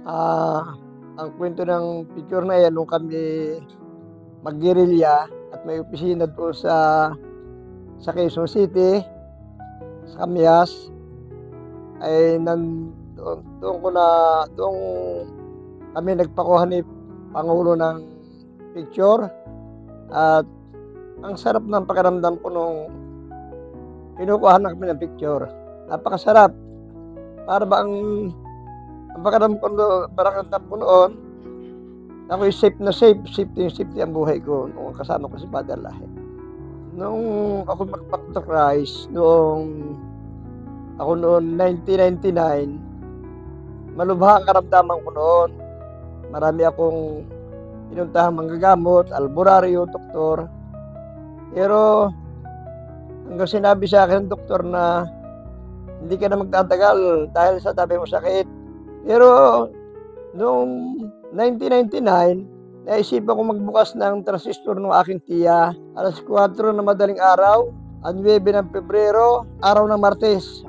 Ah, ang kwento ng picture na yan nung kami mag-guerrilla at may opisina doon sa Quezon City, sa Camias, ay doon kami nagpakuha ni Pangulo ng picture at ang sarap ng pakiramdam ko nung kinukuha na kami ng picture. Napakasarap. Para ba ang pakiramdam ko noon, ako'y safety ang buhay ko nung kasama ko si Father Lahi. Nung ako mag-back to Christ, noong 1999, malubha ang karamdaman ko noon. Marami akong pinuntahang manggagamot, albularyo, doktor. Pero hanggang sinabi sa akin ng doktor na hindi ka na magtatagal dahil sa dami mong sakit. Pero noong 1999, naisipan ko magbukas ng transistor ng aking tiya. Alas 4 na madaling araw, ang 9 ng Pebrero, araw ng Martes.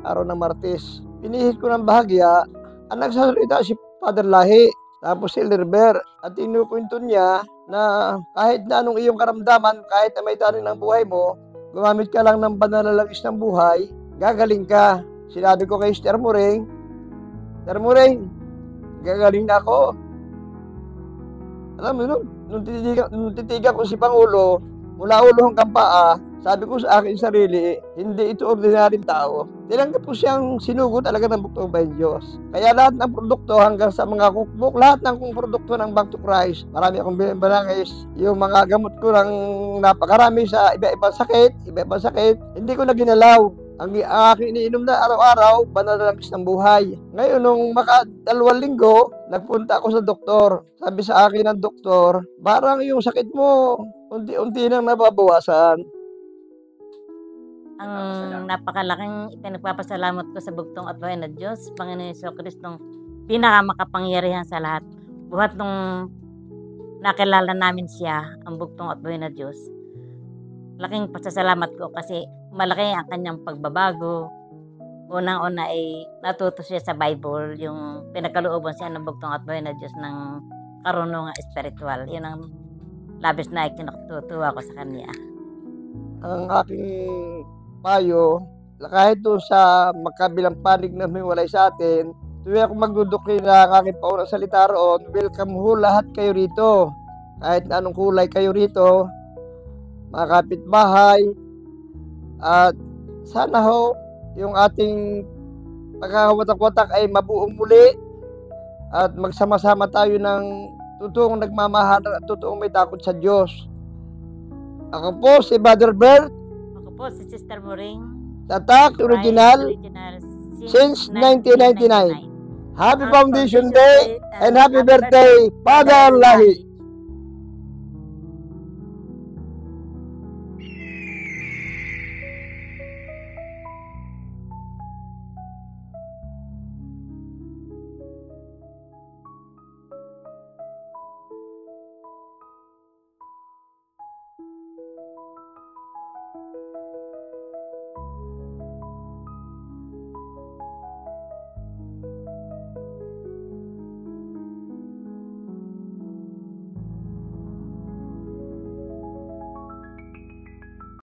Pinihit ko ng bahagya, ang nagsasalita si Father Lahi, tapos si Lerber, at inukwento niya na kahit na anong iyong karamdaman, kahit na may tanin ng buhay mo, gumamit ka lang ng pananalangis ng buhay, gagaling ka. Sinabi ko kay Sister Muring, gagaling na ako. Alam mo, nung titigan ko si Pangulo, mula ulo hanggang paa, sabi ko sa aking sarili, hindi ito ordinaryong tao. Tinanggap ko siyang sinugo talaga ng bugtong by Diyos. Kaya lahat ng produkto hanggang sa mga cookbook, lahat ng produkto ng Back to Christ, marami akong binibangis. Yung mga gamot ko ng napakarami sa iba-ibang sakit, hindi ko na ginalaw. Ang aking iniinom na araw-araw, pananalangis ng buhay. Ngayon, nung 2 linggo, nagpunta ako sa doktor. Sabi sa akin ng doktor, parang yung sakit mo, unti-unti nang nababawasan. Ang napakalaking ipinagpapasalamat ko sa bugtong at buhay na Diyos, Panginoon Hesus Kristong pinakamakapangyarihan sa lahat. Buhat nung nakilala namin siya, ang bugtong at buhay na Diyos, laking pasasalamat ko kasi malaki ang kanyang pagbabago. Unang-una ay natuto siya sa Bible, yung pinagkalooban siya ng bugtong at buhay na Diyos ng karunungan espiritual. Yun ang labis na ikinututuwa ko sa kanya. Ang aking payo, kahit doon sa magkabilang panig na humiwalay sa atin, tuwing ako magdudukli na ang aking paunang salita roon, welcome ho lahat kayo rito. Kahit na anong kulay kayo rito, mga kapitbahay, at sana ho, yung ating pagkakawatak-watak ay mabuong muli at magsama-sama tayo ng totoong nagmamahal at totoong may takot sa Diyos. Ako po si Brother Bert. Ako po si Sister Muring. Tatak Original since 1999. Happy Foundation Day and happy birthday, Father Lahi.